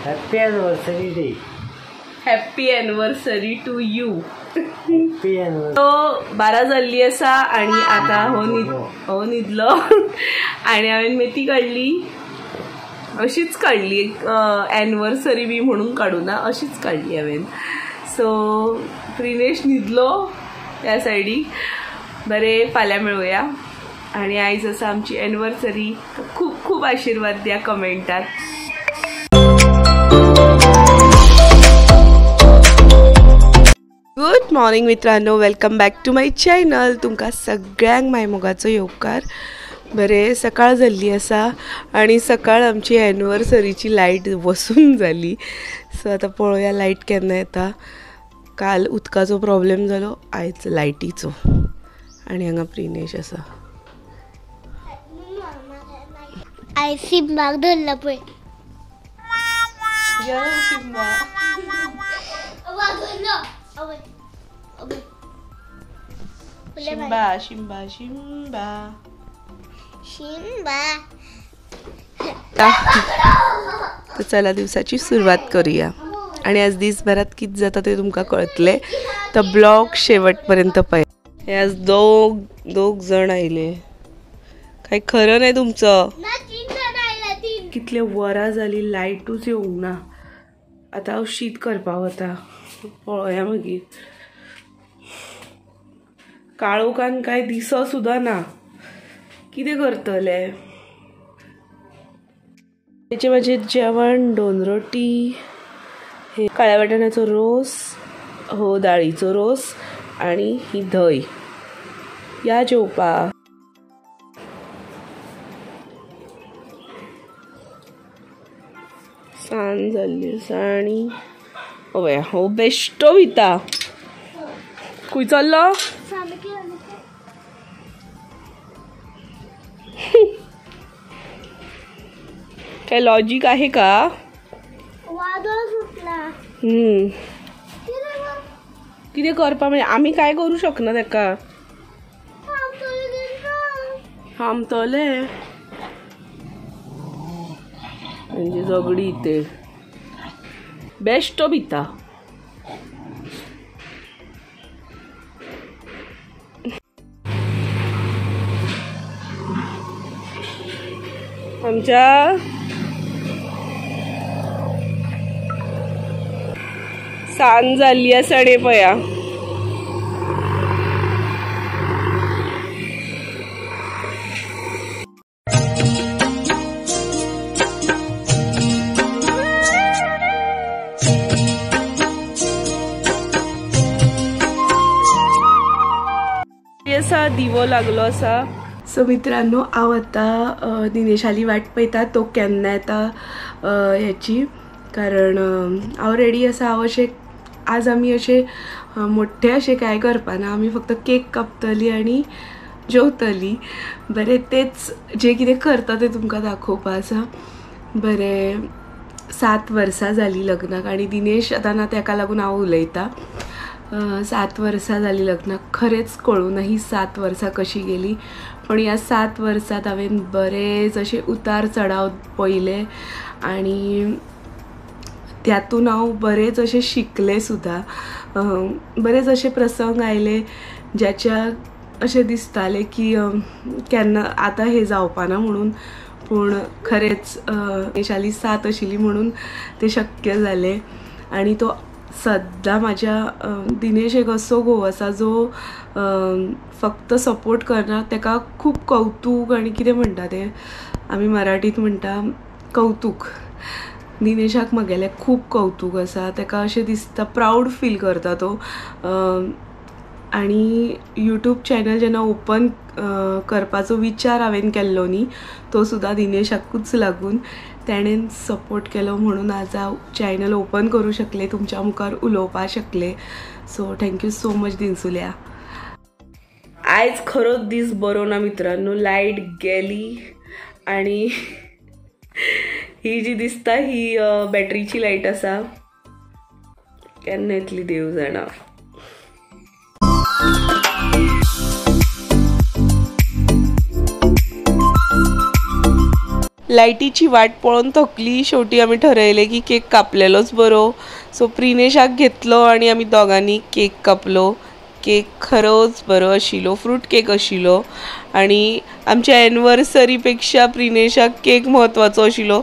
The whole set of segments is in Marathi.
Happy anniversary day. Happy anniversary to you. Happy anniversary. तो 12 जाल्ली आसा आणि आता हो न्हिदलो आणि हांवें मेथी काडली. अशीच काडली एनिवर्सरी बी म्हणून काडूना, अशीच काडली हांवें. सो प्रिनेश न्हिदलो त्या सायडीक. बरें, फाल्यां मेळुया. आणि आयज आसा आमची एनिवर्सरी. खूप खूप आशीर्वाद द्या कमेंटात. गुड मॉर्निंग मित्रांनो, welcome back to my channel. तुमकां सगळ्यांक मायमोगाचो येवकार. बरें, सकाळ जाल्ली आसा आणि सकाळ आमची एनिवर्सरीची लायट वसून जाली. सो आतां पळोवया लायट केन्ना येता. काल उदकाचो प्रॉब्लेम जालो, आयज लायटीचो. आणि हांगा प्रिनेश आसा. आय सिंबाक धरला पळय. शिंबा शिंबा शिंबा शिंबा. तर चला दिवसाची सुरुवात करूया. आणि आज दिसभरात किती जाता ते तुमकां कळतले, तर ब्लॉग शेवटपर्यंत पळय. हे आज दोग जण आयले. काही खरं नाही तुमचं. कितले वरां जाली लायटूच येवंक ना. आता हांव शीत करपाक वता. पळोवया मागीर. काळोखान काय दिसो सुद्धा ना. कितें करतले. तेचे माझे जेवण 2 रोटी, हे काळ्या वाटाण्याचो रोस, हो दाळीचो रोस आणि ही धय. या जेवपाक. सांज जाल्ली आसा आणि हो बेश्टो वयता. खंय चल्लो. काय लॉजिक आहे का. कितें करपा म्हणजे आमी काय करू शकना तेका. थांबतले म्हणजे झगडी ते बेश्टो भिता. आमच्या सांज जाल्ली आसा रे पया. असा दिवो लागलो असा. सो मित्रांनो, हांव आतां दिनेशाली वाट पळयता, तो केन्ना येता ह्याची. कारण हांव रेडी आसा. हांव अशें आज आमी अशें मोठ्ठे अशें कांय करपाना. आमी फक्त केक कापतली आनी जेवतली. बरें, तेच जे कितें करता तें तुमकां दाखोवपा आसा. बरें, 7 वर्सां जालीं लग्नाक आनी दिनेश आतां ना, तेका लागून हांव उलयतां. 7 वर्सां जालीं लग्नाक. खरेंच कळूना ही 7 वर्सां कशी गेली. पण ह्या 7 वर्सांत हांवें बरेच अशे उतार चढाव पळयले आणि त्यातून हांव बरेच अशे शिकले सुद्धा. बरेच अशे प्रसंग आयले ज्याच्या अशें दिसतालें की केन्ना आतां हे जावपाना म्हणून. पूण खरेंच दिनेशाली साथ आशिल्ली म्हणून तें शक्य जालें. आणि तो सद्दां म्हाज्या दिनेश एक असो घोव आसा जो फक्त सपोर्ट करना. तेका खूब कौतूक आनी कितें म्हणटा तें आमी मराठीत म्हणटा कौतूक. दिनेशाक म्हगेलें खूब कौतूक आसा. तेका अशें दिसता, प्रावड फील करता तो. आणि यूट्यूब चॅनल जेन्ना ओपन करपाचो विचार हांवें केल्लो न्ही, तो सुद्दां दिनेशाकूच लागून. तेणेन सपोर्ट केलो म्हणून आज हांव चॅनल ओपन करूं शकलें, तुमच्या मुखार उलोवपाक शकलें. सो थँक्यू सो मच दिनसुल्या. आयज खरोच दीस बरो ना मित्रांनो. लायट गेली आणि ही जी दिसता ही बॅटरीची लायट आसा. केन्ना येतली देव जाणा. लायटीची वाट पळोवन थकली. शेवटी आमी ठरयलें की केक कापलेलोच बरो. सो प्रिनेशाक घेतलो आनी आमी दोगांनी केक कापलो. केक खरोच बरो आशिल्लो, फ्रूट केक आशिल्लो आनी आमच्या एनिवर्सरी पेक्षा प्रिनेशाक केक म्हत्वाचो आशिल्लो.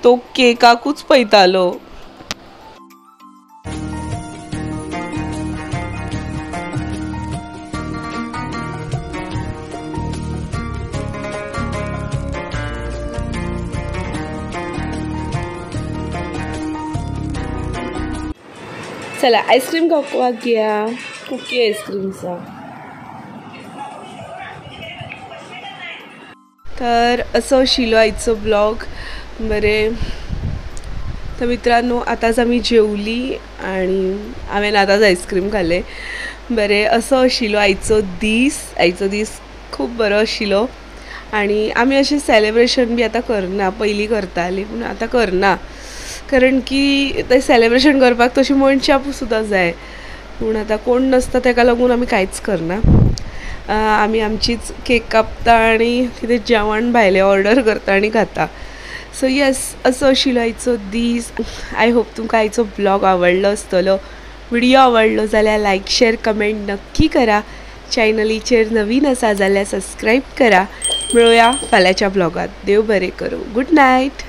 तो केकाकूच पळयतालो. चला आईस्क्रीम खावपाक घेया. कुकी आईस्क्रीमचा. तर असो आशिल्लो आयचो ब्लॉग. बरें तर मित्रांनो, आतांच आमी जेवली आनी हांवें आतांच आईस्क्रीम खालें. बरें असो आशिल्लो आयचो दीस खूब बरो आशिल्लो. आनी आमी अशें सेलेब्रेशन बी आतां करना. पयलीं करतालीं पूण आतां करना, कारण की तें सेलेब्रेशन करपाक तशीं मनशां सुद्दां जाय. पूण आतां कोण नासता ताका लागून आमी कांयच करना. आमी आमचीच केक कापता आनी कितें जेवण भायलें ऑर्डर करता आनी खाता. सो येस, असो आशिल्लो आयचो दीस. आय होप तुमकां आयचो ब्लॉग आवडलो आसतलो. व्हिडिओ आवडलो जाल्यार लायक शेअर कमेंट नक्की करा. चॅनलीचेर नवीन आसा जाल्यार सबस्क्रायब करा. मेळुया फाल्यांच्या ब्लॉगात. देव बरें करूं. Good night.